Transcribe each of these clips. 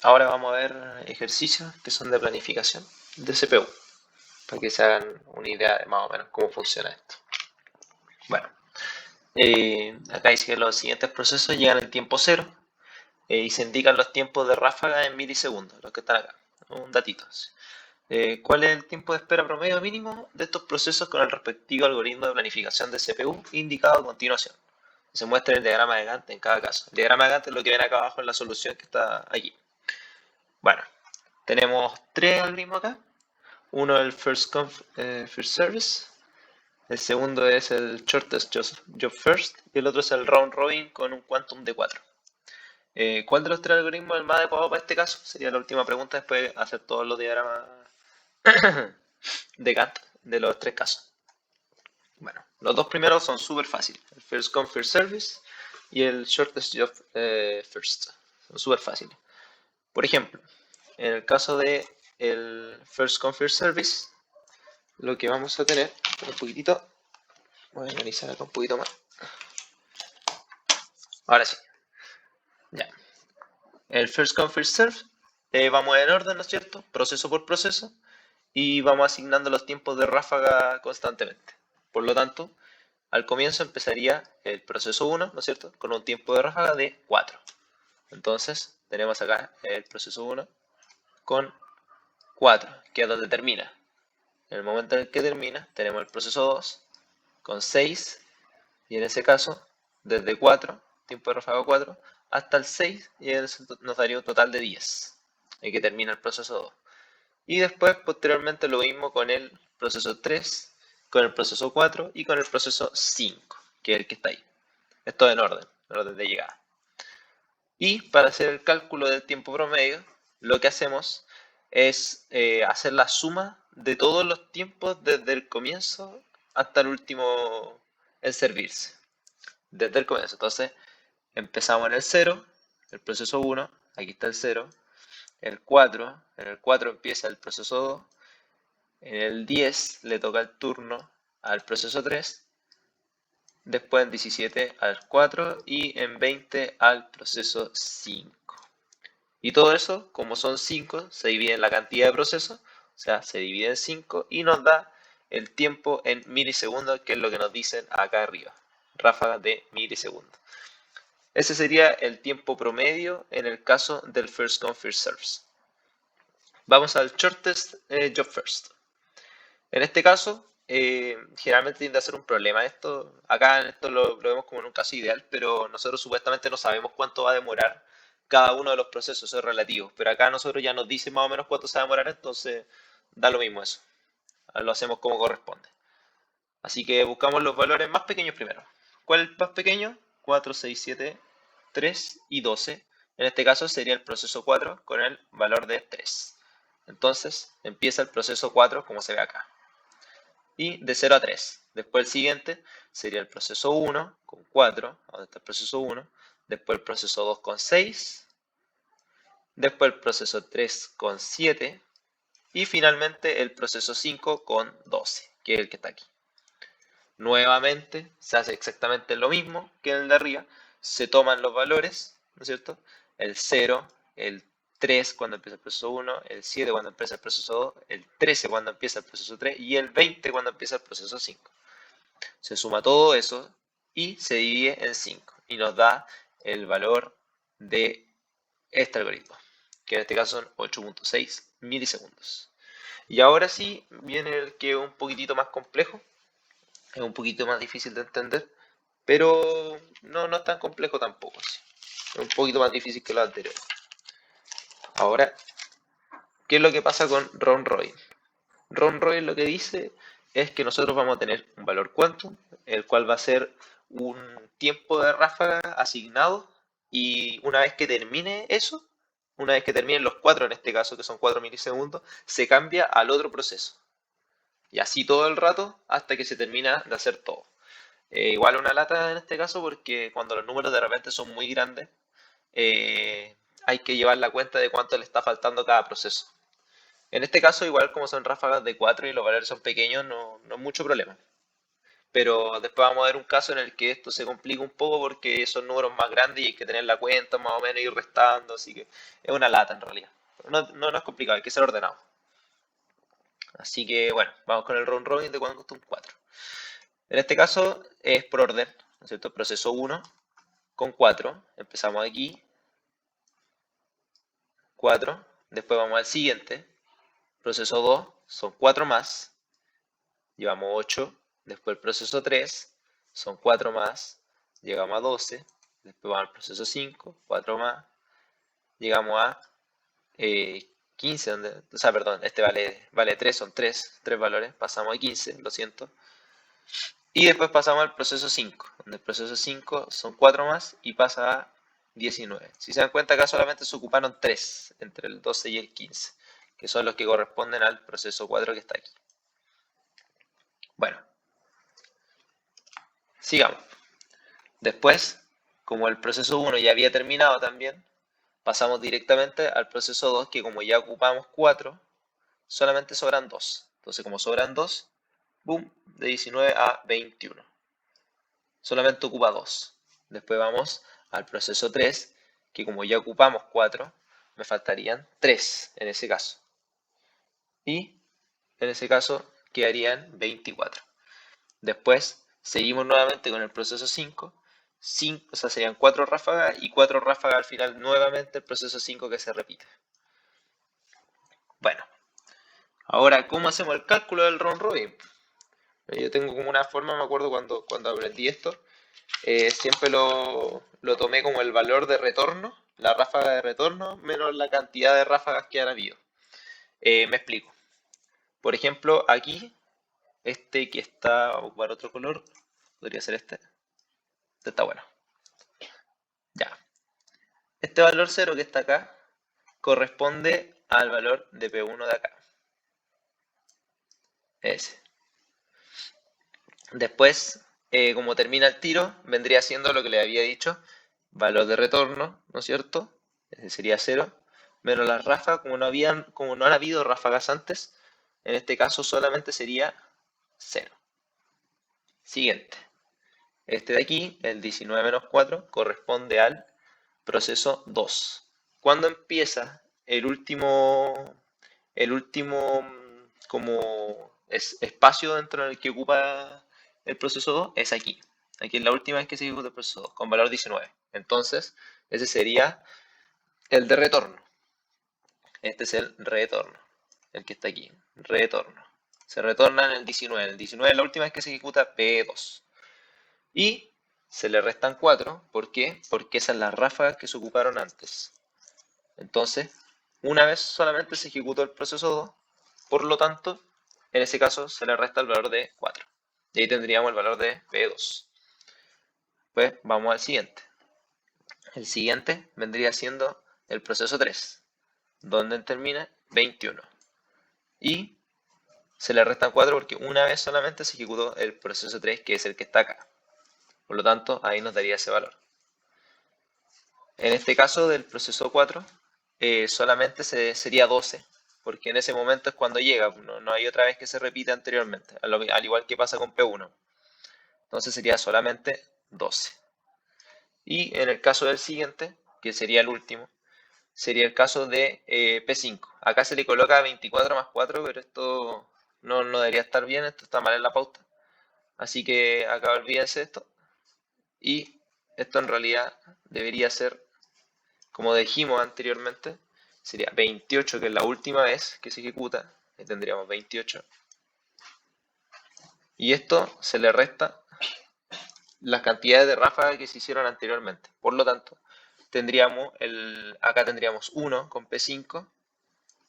Ahora vamos a ver ejercicios que son de planificación de CPU, para que se hagan una idea de más o menos cómo funciona esto. Bueno, acá dice que los siguientes procesos llegan en tiempo cero y se indican los tiempos de ráfaga en milisegundos, los que están acá, un datito. ¿Cuál es el tiempo de espera promedio mínimo de estos procesos con el respectivo algoritmo de planificación de CPU indicado a continuación? Se muestra el diagrama de Gantt en cada caso. El diagrama de Gantt es lo que ven acá abajo en la solución que está aquí. Bueno, tenemos tres algoritmos acá. Uno es el First Come, First Service. El segundo es el Shortest Job First. Y el otro es el Round Robin con un Quantum de 4. ¿Cuál de los tres algoritmos es el más adecuado para este caso? Sería la última pregunta después de hacer todos los diagramas de Gantt de los tres casos. Bueno, los dos primeros son súper fáciles. El First Come First Service y el Shortest Job First. Son súper fáciles. Por ejemplo, en el caso de el First Come First Service, lo que vamos a tener, un poquitito, voy a organizar acá un poquito más. Ahora sí, ya. El First Come First Serve, vamos en orden, ¿no es cierto? Proceso por proceso, y vamos asignando los tiempos de ráfaga constantemente. Por lo tanto, al comienzo empezaría el proceso 1, ¿no es cierto? Con un tiempo de ráfaga de 4. Entonces, tenemos acá el proceso 1 con 4, que es donde termina. En el momento en el que termina, tenemos el proceso 2 con 6, y en ese caso, desde 4, tiempo de ráfaga 4, hasta el 6, y eso nos daría un total de 10, en que termina el proceso 2. Y después, posteriormente, lo mismo con el proceso 3, con el proceso 4 y con el proceso 5, que es el que está ahí. Esto en orden de llegada. Y para hacer el cálculo del tiempo promedio, lo que hacemos es hacer la suma de todos los tiempos desde el comienzo hasta el último en servirse. Desde el comienzo. Entonces, empezamos en el 0, el proceso 1, aquí está el 0, el 4, en el 4 empieza el proceso 2, en el 10 le toca el turno al proceso 3, después en 17 al 4 y en 20 al proceso 5. Y todo eso, como son 5, se divide en la cantidad de procesos, o sea, se divide en 5 y nos da el tiempo en milisegundos, que es lo que nos dicen acá arriba, ráfagas de milisegundos. Ese sería el tiempo promedio en el caso del First Come First Serve. Vamos al Shortest Job First. En este caso, generalmente tiende a ser un problema esto. Acá en esto lo vemos como en un caso ideal, pero nosotros supuestamente no sabemos cuánto va a demorar cada uno de los procesos, eso es relativo. Pero acá nosotros ya nos dice más o menos cuánto se va a demorar, entonces da lo mismo eso. Lo hacemos como corresponde. Así que buscamos los valores más pequeños primero. ¿Cuál es el más pequeño? 4, 6, 7, 3 y 12. En este caso sería el proceso 4 con el valor de 3. Entonces empieza el proceso 4 como se ve acá. Y de 0 a 3. Después el siguiente sería el proceso 1 con 4. Donde está el proceso 1. Después el proceso 2 con 6. Después el proceso 3 con 7. Y finalmente el proceso 5 con 12, que es el que está aquí. Nuevamente se hace exactamente lo mismo que en el de arriba. Se toman los valores, ¿no es cierto? El 0, el 3 cuando empieza el proceso 1, el 7 cuando empieza el proceso 2, el 13 cuando empieza el proceso 3 y el 20 cuando empieza el proceso 5. Se suma todo eso y se divide en 5 y nos da el valor de este algoritmo, que en este caso son 8.6 milisegundos. Y ahora sí viene el que es un poquitito más complejo, es un poquito más difícil de entender, pero no es tan complejo tampoco. ¿Sí? Es un poquito más difícil que lo anterior. Ahora, ¿qué es lo que pasa con Round Robin? Round Robin lo que dice es que nosotros vamos a tener un valor quantum, el cual va a ser un tiempo de ráfaga asignado, y una vez que termine eso, una vez que terminen los 4 en este caso, que son 4 milisegundos, se cambia al otro proceso. Y así todo el rato hasta que se termina de hacer todo. Igual una lata en este caso porque cuando los números de repente son muy grandes, hay que llevar la cuenta de cuánto le está faltando a cada proceso. En este caso, igual como son ráfagas de 4 y los valores son pequeños, no es mucho problema. pero después vamos a ver un caso en el que esto se complica un poco porque son números más grandes y hay que tener la cuenta más o menos y ir restando, así que es una lata en realidad. No es complicado, hay que ser ordenado. Así que bueno, vamos con el round robin de cuando cuesta un 4. En este caso es por orden, ¿no es cierto? Proceso 1 con 4, empezamos aquí, 4, después vamos al siguiente, proceso 2, son 4 más, llevamos 8, después el proceso 3, son 4 más, llegamos a 12, después vamos al proceso 5, 4 más, llegamos a 15, o sea, perdón, este vale 3, son 3 valores, pasamos a 15, lo siento. Y después pasamos al proceso 5, donde el proceso 5 son 4 más y pasa a 19. Si se dan cuenta, acá solamente se ocuparon 3 entre el 12 y el 15, que son los que corresponden al proceso 4 que está aquí. Bueno, sigamos. Después, como el proceso 1 ya había terminado también, pasamos directamente al proceso 2, que como ya ocupamos 4, solamente sobran 2. Entonces, como sobran 2, boom, de 19 a 21. Solamente ocupa 2. Después vamos al proceso 3, que como ya ocupamos 4, me faltarían 3 en ese caso. Y en ese caso quedarían 24. Después seguimos nuevamente con el proceso 5, o sea, serían 4 ráfagas y 4 ráfagas al final, nuevamente el proceso 5 que se repite. Bueno, ahora, ¿cómo hacemos el cálculo del round robin? Yo tengo como una forma, me acuerdo cuando aprendí esto, siempre lo tomé como el valor de retorno, la ráfaga de retorno, menos la cantidad de ráfagas que han habido. Me explico. Por ejemplo, aquí, este que está, vamos a ocupar otro color, podría ser este. Este está bueno. Ya. Este valor 0 que está acá corresponde al valor de P1 de acá. Ese. Después, como termina el tiro, vendría siendo lo que le había dicho, valor de retorno, ¿no es cierto? Ese sería 0, menos las ráfagas, como no han habido ráfagas antes, en este caso solamente sería 0. Siguiente. Este de aquí, el 19 menos 4, corresponde al proceso 2. ¿Cuándo empieza el último como espacio dentro del que ocupa el proceso 2? Es aquí. Aquí es la última vez que se ejecuta el proceso 2, con valor 19. Entonces, ese sería el de retorno. Este es el retorno, el que está aquí. Retorno. Se retorna en el 19. El 19 es la última vez que se ejecuta P2. Y se le restan 4. ¿Por qué? Porque esas son las ráfagas que se ocuparon antes. Entonces, una vez solamente se ejecutó el proceso 2, por lo tanto, en ese caso se le resta el valor de 4. Y ahí tendríamos el valor de P2. Pues vamos al siguiente. El siguiente vendría siendo el proceso 3, donde termina 21. Y se le restan 4 porque una vez solamente se ejecutó el proceso 3, que es el que está acá. Por lo tanto, ahí nos daría ese valor. En este caso del proceso 4, solamente sería 12, porque en ese momento es cuando llega, no hay otra vez que se repita anteriormente, al igual que pasa con P1. Entonces sería solamente 12. Y en el caso del siguiente, que sería el último, sería el caso de P5. Acá se le coloca 24 más 4, pero esto no debería estar bien, esto está mal en la pauta. Así que acá olvídense esto. Y esto en realidad debería ser, como dijimos anteriormente, sería 28, que es la última vez que se ejecuta. Ahí tendríamos 28. Y esto se le resta las cantidades de ráfagas que se hicieron anteriormente. Por lo tanto, acá tendríamos 1 con P5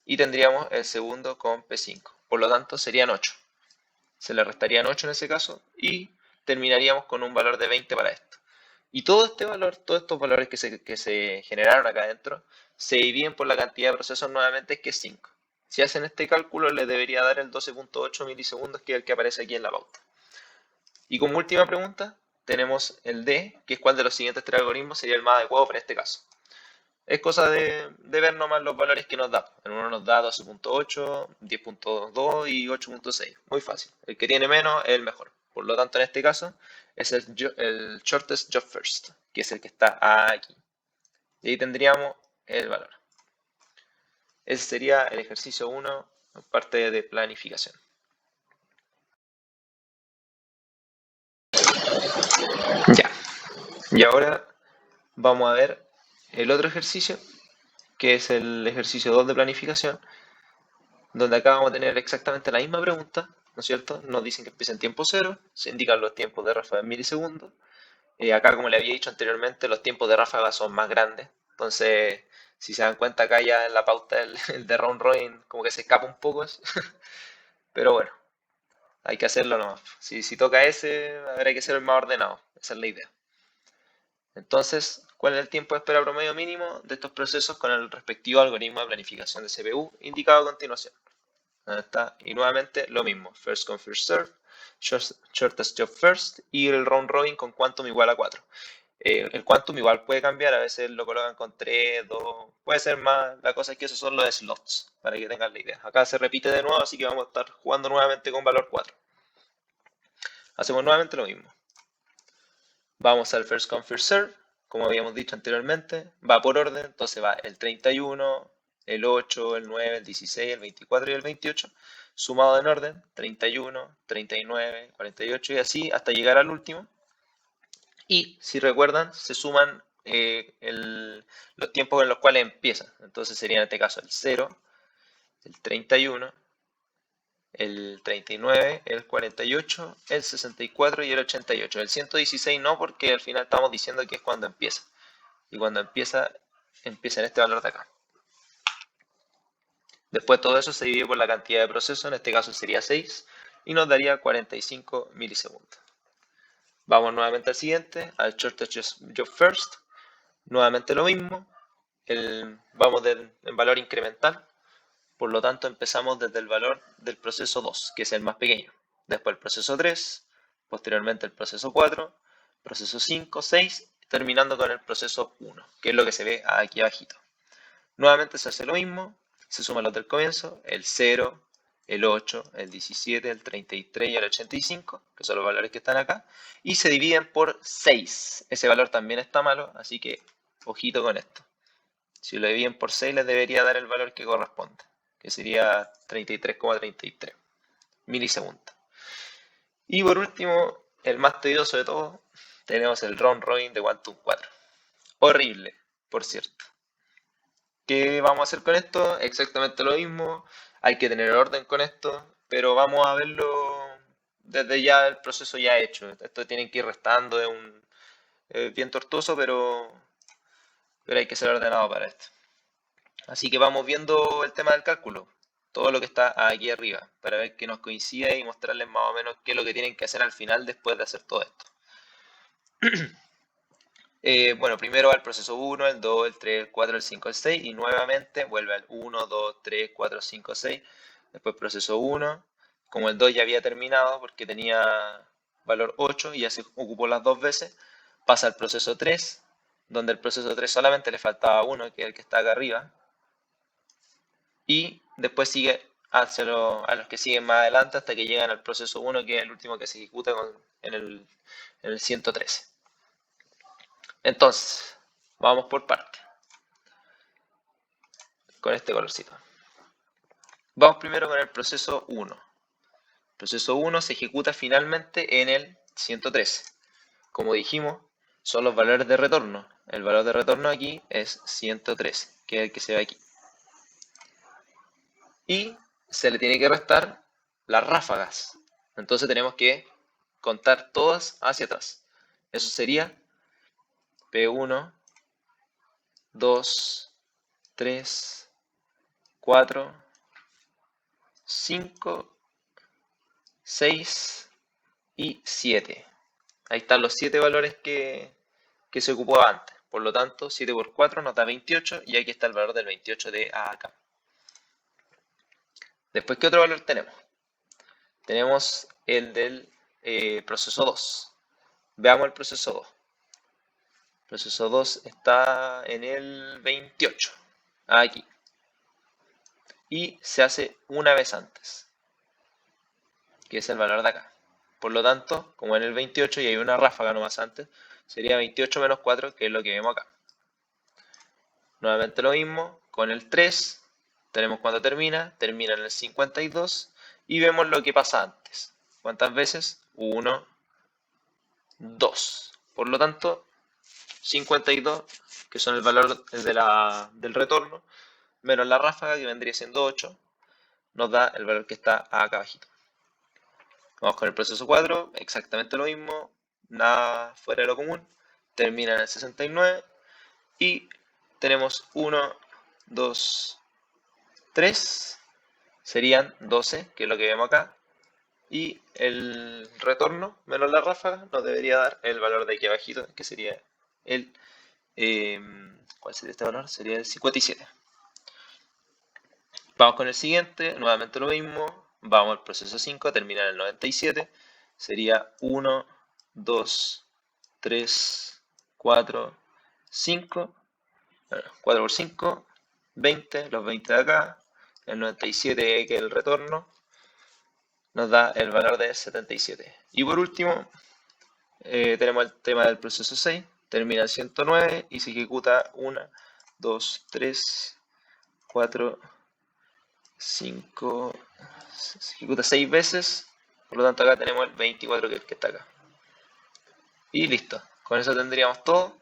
y tendríamos el segundo con P5. Por lo tanto, serían 8. Se le restarían 8 en ese caso y terminaríamos con un valor de 20 para esto. Y todo este valor, todos estos valores que se generaron acá adentro, se dividen por la cantidad de procesos nuevamente, que es 5. Si hacen este cálculo, les debería dar el 12.8 milisegundos, que es el que aparece aquí en la pauta. Y como última pregunta, tenemos el D, que es cuál de los siguientes tres algoritmos sería el más adecuado para este caso. Es cosa de ver nomás los valores que nos da. En uno nos da 12.8, 10.2 y 8.6. Muy fácil. El que tiene menos es el mejor. Por lo tanto, en este caso, es el shortest job first, que es el que está aquí. Y ahí tendríamos el valor. Ese sería el ejercicio 1, parte de planificación. Ya. Y ahora vamos a ver el otro ejercicio, que es el ejercicio 2 de planificación, donde acá vamos a tener exactamente la misma pregunta, ¿no es cierto? Nos dicen que empieza en tiempo cero, se indican los tiempos de ráfaga en milisegundos. Acá, como le había dicho anteriormente, los tiempos de ráfaga son más grandes. Entonces, si se dan cuenta, acá ya en la pauta el de round robin como que se escapa un poco. Pero bueno, hay que hacerlo nomás. Si toca ese, habrá que ser el más ordenado. Esa es la idea. Entonces, ¿cuál es el tiempo de espera promedio mínimo de estos procesos con el respectivo algoritmo de planificación de CPU indicado a continuación? ¿Dónde está? Y nuevamente lo mismo, first come first serve, shortest job first y el round robin con quantum igual a 4. El quantum igual puede cambiar, a veces lo colocan con 3, 2, puede ser más, la cosa es que esos son los slots, para que tengan la idea. Acá se repite de nuevo, así que vamos a estar jugando nuevamente con valor 4. Hacemos nuevamente lo mismo. Vamos al first come first serve, como habíamos dicho anteriormente, va por orden, entonces va el 31, el 8, el 9, el 16, el 24 y el 28, sumado en orden, 31, 39, 48 y así hasta llegar al último. Y si recuerdan, se suman los tiempos en los cuales empieza. Entonces sería en este caso el 0, el 31, el 39, el 48, el 64 y el 88. El 116 no, porque al final estamos diciendo que es cuando empieza. Y cuando empieza en este valor de acá. Después todo eso se divide por la cantidad de procesos, en este caso sería 6, y nos daría 45 milisegundos. Vamos nuevamente al siguiente, al shortest job first. Nuevamente lo mismo, vamos en valor incremental, por lo tanto empezamos desde el valor del proceso 2, que es el más pequeño. Después el proceso 3, posteriormente el proceso 4, proceso 5, 6, terminando con el proceso 1, que es lo que se ve aquí abajito. Nuevamente se hace lo mismo, se suman los del comienzo, el 0, el 8, el 17, el 33 y el 85, que son los valores que están acá, y se dividen por 6. Ese valor también está malo, así que ojito con esto. Si lo dividen por 6 les debería dar el valor que corresponde, que sería 33,33 milisegundos. Y por último, el más tedioso de todos, tenemos el round robin de Quantum 4. Horrible, por cierto. ¿Qué vamos a hacer con esto? Exactamente lo mismo. Hay que tener orden con esto, pero vamos a verlo desde ya el proceso ya hecho. Esto tienen que ir restando, es bien tortuoso, pero hay que ser ordenado para esto. Así que vamos viendo el tema del cálculo, todo lo que está aquí arriba, para ver que nos coincida y mostrarles más o menos qué es lo que tienen que hacer al final después de hacer todo esto. Bueno, primero va el proceso 1, el 2, el 3, el 4, el 5, el 6 y nuevamente vuelve al 1, 2, 3, 4, 5, 6. Después proceso 1, como el 2 ya había terminado porque tenía valor 8 y ya se ocupó las dos veces, pasa al proceso 3, donde el proceso 3 solamente le faltaba 1, que es el que está acá arriba, y después sigue a los que siguen más adelante hasta que llegan al proceso 1, que es el último que se ejecuta en el 113. Entonces, vamos por partes, con este colorcito. Vamos primero con el proceso 1. El proceso 1 se ejecuta finalmente en el 113. Como dijimos, son los valores de retorno. El valor de retorno aquí es 113, que es el que se ve aquí. Y se le tiene que restar las ráfagas. Entonces tenemos que contar todas hacia atrás. Eso sería P1, 2, 3, 4, 5, 6 y 7. Ahí están los 7 valores que se ocupó antes. Por lo tanto, 7 por 4 nos da 28 y aquí está el valor del 28 de acá. Después, ¿qué otro valor tenemos? Tenemos el del proceso 2. Veamos el proceso 2. El proceso 2 está en el 28, aquí. Y se hace una vez antes, que es el valor de acá. Por lo tanto, como en el 28 y hay una ráfaga nomás antes, sería 28 menos 4, que es lo que vemos acá. Nuevamente lo mismo, con el 3, tenemos cuando termina en el 52 y vemos lo que pasa antes. ¿Cuántas veces? 1, 2. Por lo tanto, 52, que son el valor del retorno, menos la ráfaga, que vendría siendo 8, nos da el valor que está acá abajito. Vamos con el proceso 4, exactamente lo mismo, nada fuera de lo común, termina en el 69 y tenemos 1, 2, 3, serían 12, que es lo que vemos acá, y el retorno menos la ráfaga nos debería dar el valor de aquí abajito, que sería el, ¿cuál sería este valor? Sería el 57. Vamos con el siguiente, nuevamente lo mismo, vamos al proceso 5, termina en el 97, sería 1, 2, 3, 4, 5, 4 por 5, 20, los 20 de acá, el 97 que es el retorno, nos da el valor de 77. Y por último, tenemos el tema del proceso 6, termina en 109 y se ejecuta 1, 2, 3, 4, 5, se ejecuta 6 veces, por lo tanto acá tenemos el 24 que es el que está acá. Y listo, con eso tendríamos todo.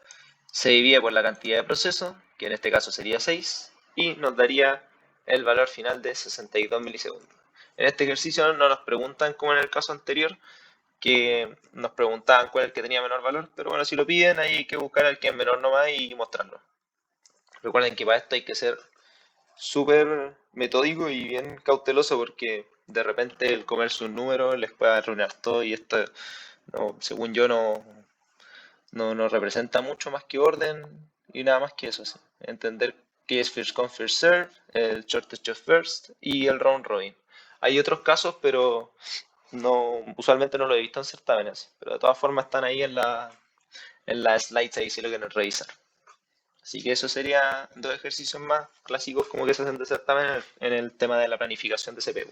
Se divide por la cantidad de procesos, que en este caso sería 6, y nos daría el valor final de 62 milisegundos. En este ejercicio no nos preguntan, como en el caso anterior, que nos preguntaban cuál es el que tenía menor valor, pero bueno, si lo piden, ahí hay que buscar el que es menor nomás y mostrarlo. Recuerden que para esto hay que ser súper metódico y bien cauteloso porque de repente el comerse un número les puede arruinar todo y esto, no, según yo, no representa mucho más que orden y nada más que eso. ¿Sí? Entender qué es first come, first serve, el shortest of first y el round robin. Hay otros casos, pero usualmente no lo he visto en certámenes, pero de todas formas están ahí en la slides ahí si lo quieren revisar. Así que eso sería dos ejercicios más clásicos como que se hacen de certamen en el tema de la planificación de CPU.